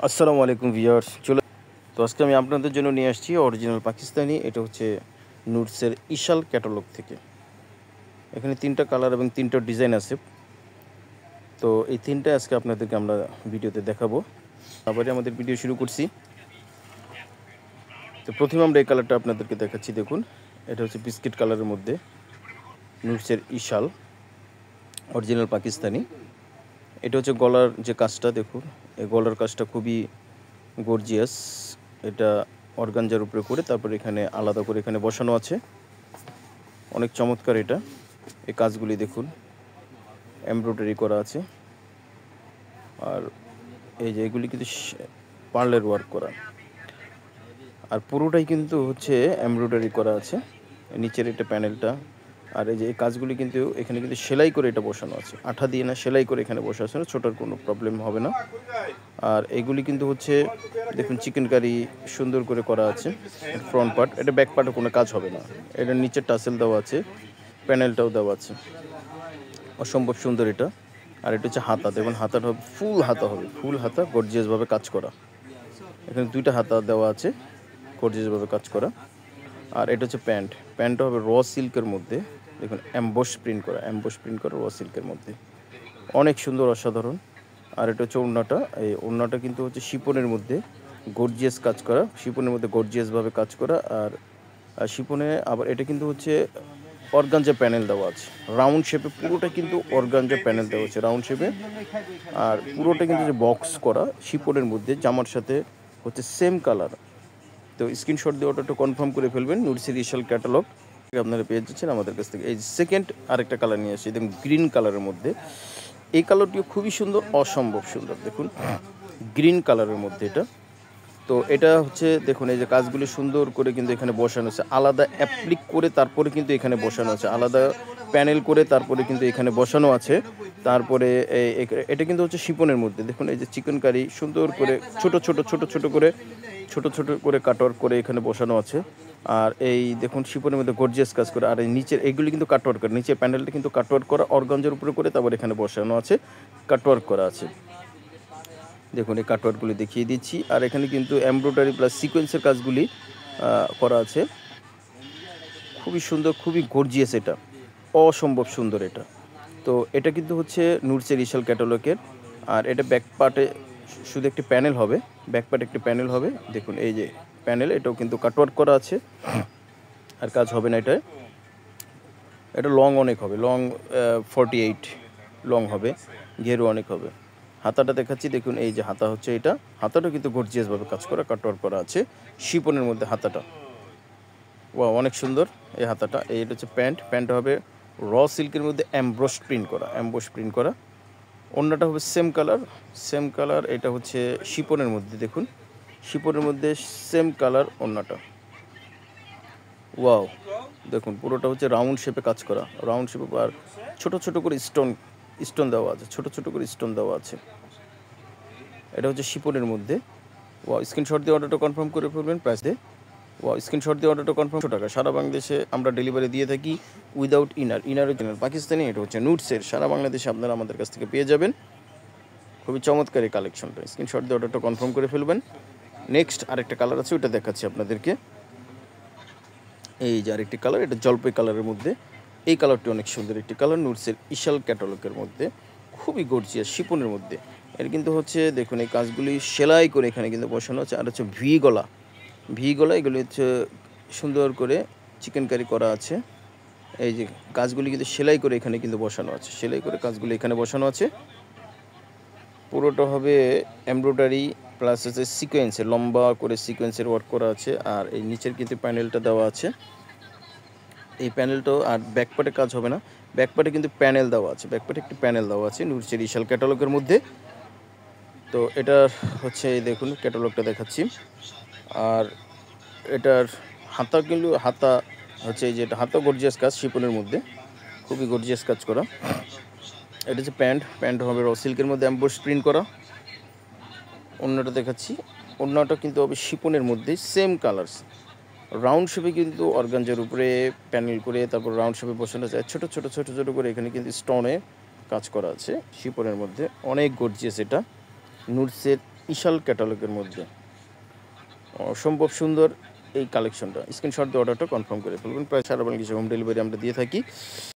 আসসালামু আলাইকুম ভিউয়ার্স। তো আজকে আমি আপনাদের জন্য নিয়ে আসছি অরিজিনাল পাকিস্তানি। এটা হচ্ছে নুটসের ইশাল ক্যাটালগ থেকে। এখানে 3টা কালার এবং 3টা ডিজাইন আছে। তো এই 3টা আজকে আপনাদেরকে আমরা ভিডিওতে দেখাবো। আবারই আমাদের ভিডিও শুরু করছি। তো প্রথমে আমরা এই কালারটা আপনাদেরকে দেখাচ্ছি। দেখুন, এটা হচ্ছে বিস্কিট কালারের মধ্যে নুটসের ইশাল অরিজিনাল পাকিস্তানি। এটা হচ্ছে গলার যে কাজটা, দেখুন এই গলার কাজটা খুবই গর্জিয়াস। এটা অর্গানজার উপরে করে তারপর এখানে আলাদা করে এখানে বসানো আছে। অনেক চমৎকার এটা। এই কাজগুলি দেখুন, এমব্রয়ডারি করা আছে। আর এই যে এগুলি কিন্তু পার্লের ওয়ার্ক করা, আর পুরোটাই কিন্তু হচ্ছে এমব্রয়ডারি করা আছে নিচের এটা প্যানেলটা। আর এই যে এই কাজগুলি কিন্তু এখানে কিন্তু সেলাই করে এটা বসানো আছে, আঠা দিয়ে না, সেলাই করে এখানে বসা আছে, ছোটার কোনো প্রবলেম হবে না। আর এগুলি কিন্তু হচ্ছে দেখুন চিকেন কারি সুন্দর করে করা আছে। ফ্রন্ট পার্ট, এটা ব্যাক পার্টে কোনো কাজ হবে না। এটা নিচে টাসেল দেওয়া আছে, প্যানেলটাও দেওয়া আছে, অসম্ভব সুন্দর এটা। আর এটা হচ্ছে হাতা, দেখুন হাতাটা হবে ফুল হাতা, হবে ফুল হাতা, গর্জিয়াসভাবে কাজ করা। এখানে 2টা হাতা দেওয়া আছে, গর্জিয়াসভাবে কাজ করা। আর এটা হচ্ছে প্যান্টটা হবে র সিল্কের মধ্যে, দেখুন অ্যাম্বস প্রিন্ট করা র সিল্কের মধ্যে, অনেক সুন্দর, অসাধারণ। আর এটা হচ্ছে ওড়নাটা, এই ওড়নাটা কিন্তু হচ্ছে শিপনের মধ্যে গর্জিয়াস কাজ করা, শিপনের মধ্যে গর্জিয়াসভাবে কাজ করা। আর শিপনে আবার এটা কিন্তু হচ্ছে অর্গানজা প্যানেল দেওয়া আছে রাউন্ড শেপে, পুরোটা কিন্তু অর্গানজা প্যানেল দেওয়া আছে রাউন্ড শেপে। আর পুরোটা কিন্তু যে বক্স করা শিপনের মধ্যে, জামার সাথে হচ্ছে সেম কালার। তো স্ক্রিনশট দিয়ে ওটা একটু কনফার্ম করে ফেলবেন। নুটসের ইশাল ক্যাটালগ আপনারা পেয়ে যাচ্ছেন আমাদের কাছ থেকে। এই সেকেন্ড আরেকটা কালার নিয়ে আসছি, দেখুন গ্রিন কালারের মধ্যে। এই কালারটিও খুবই সুন্দর, অসম্ভব সুন্দর। দেখুন গ্রিন কালারের মধ্যে এটা। তো এটা হচ্ছে দেখুন এই যে কাজগুলি সুন্দর করে কিন্তু এখানে বসানো আছে, আলাদা অ্যাপ্লিক করে তারপরে কিন্তু এখানে বসানো আছে, আলাদা প্যানেল করে তারপরে কিন্তু এখানে বসানো আছে। তারপরে এটা কিন্তু হচ্ছে শিপনের মধ্যে, দেখুন এই যে চিকেন কারি সুন্দর করে ছোট ছোট করে কাটওয়ার্ক করে এখানে বসানো আছে। আর এই দেখুন শিপনের মধ্যে গর্জিয়াস কাজ করে। আর এই নিচের এগুলি কিন্তু কাটওয়ার্ক করা, নিচের প্যানেলটা কিন্তু কাটওয়ার্ক করা, অর্গানজার উপরে করে তারপর এখানে বসানো আছে, কাটওয়ার্ক করা আছে। দেখুন এই কাটওয়ার্কগুলি দেখিয়ে দিচ্ছি। আর এখানে কিন্তু এমব্রয়ডারি প্লাস সিকোয়েন্সের কাজগুলি করা আছে, খুবই সুন্দর, খুবই গর্জিয়াস, এটা অসম্ভব সুন্দর এটা। তো এটা কিন্তু হচ্ছে নুটসের ইশাল ক্যাটালগের। আর এটা ব্যাক পার্টে শুধু একটি প্যানেল হবে, ব্যাক পার্টে একটি প্যানেল হবে। দেখুন এই যে প্যানেল, এটাও কিন্তু কাটওয়ার্ক করা আছে, আর কাজ হবে না এটায়। এটা লং অনেক হবে, লং 48 লং হবে, ঘেরও অনেক হবে। হাতাটা দেখাচ্ছি, দেখুন এই যে হাতা হচ্ছে এটা, হাতাটা কিন্তু গর্জিয়াসভাবে কাজ করা, কাটওয়ার্ক করা আছে শিপনের মধ্যে হাতাটা। ও অনেক সুন্দর এই হাতাটা। এটা হচ্ছে প্যান্টটা হবে র সিল্কের মধ্যে অ্যাম্বোস প্রিন্ট করা। ওড়নাটা হবে সেম কালার। এটা হচ্ছে শিপনের মধ্যে, দেখুন শিপনের মধ্যে সেম কালার ওড়নাটা। ওয়াও, দেখুন পুরোটা হচ্ছে রাউন্ড শেপে কাজ করা, রাউন্ড শেপে। আর ছোট করে স্টোন দেওয়া আছে, ছোট করে স্টোন দেওয়া আছে। এটা হচ্ছে শিপনের মধ্যে। ওয়াও, স্ক্রিনশট দিয়ে অর্ডারটা কনফার্ম করে ফেলবেন। প্রাইস দিয়ে ওয়াও, স্ক্রিনশট দিয়ে অর্ডারটা কনফার্ম। 100 টাকা সারা বাংলাদেশে আমরা ডেলিভারি দিয়ে থাকি উইদাউট ইনারের জন্য পাকিস্তানি। এটা হচ্ছে নুটসের, সারা বাংলাদেশে আপনারা আমাদের কাছ থেকে পেয়ে যাবেন। খুবই চমৎকার এই কালেকশনটা, স্ক্রিনশট দিয়ে অর্ডারটা কনফার্ম করে ফেলবেন। নেক্সট আরেকটা কালার আছে, ওইটা দেখাচ্ছি আপনাদেরকে। এই যে আরেকটি কালার, এটা জলপাই কালারের মধ্যে। এই কালারটি অনেক সুন্দর একটি কালার, নুটসের ইশাল ক্যাটালগের মধ্যে, খুবই গর্জিয়াস শিপনের মধ্যে। এর কিন্তু হচ্ছে দেখুন এই কাজগুলি সেলাই করে এখানে কিন্তু বসানো আছে। আর হচ্ছে ভি গলা, এগুলি হচ্ছে সুন্দর করে চিকেন কারি করা আছে। এই যে কাজগুলি কিন্তু সেলাই করে এখানে কিন্তু বসানো আছে, সেলাই করে কাজগুলি এখানে বসানো আছে। পুরোটা হবে এমব্রয়ডারি প্লাস হচ্ছে সিকোয়েন্সের, লম্বা করে সিকোয়েন্সের ওয়ার্ক করা আছে। আর এই নিচের কিন্তু প্যানেলটা দেওয়া আছে, এই প্যানেলটাও। আর ব্যাকপার্টে কাজ হবে না, ব্যাকপার্টে কিন্তু প্যানেল দেওয়া আছে, ব্যাকপার্টে একটি প্যানেল দেওয়া আছে নুটসের ইশাল ক্যাটালগের মধ্যে। তো এটার হচ্ছে এই দেখুন ক্যাটালগটা দেখাচ্ছি। আর এটার হাতা হচ্ছে এই যে এটা হাতা গর্জিয়াস কাজ শিপনের মধ্যে, খুবই গর্জিয়াস কাজ করা। এটা হচ্ছে প্যান্ট হবে র সিল্কের মধ্যে অ্যাম্বোস প্রিন্ট করা। ওড়নাটা দেখাচ্ছি, ওড়নাটা কিন্তু হবে শিপনের মধ্যে সেম কালার, রাউন্ড শেপে কিন্তু অর্গানজার উপরে প্যানেল করে তারপর রাউন্ড শেপে বসানো যায়, ছোট করে এখানে কিন্তু স্টোনে কাজ করা আছে শিপনের মধ্যে, অনেক গর্জিয়াস এটা। নুটসের ইশাল ক্যাটালগের মধ্যে অসম্ভব সুন্দর এই কালেকশনটা। স্ক্রিনশট দিয়ে অর্ডারটা কনফার্ম করে ফেলবেন। প্রায় সারা বাংলাদেশে হোম ডেলিভারি আমরা দিয়ে থাকি।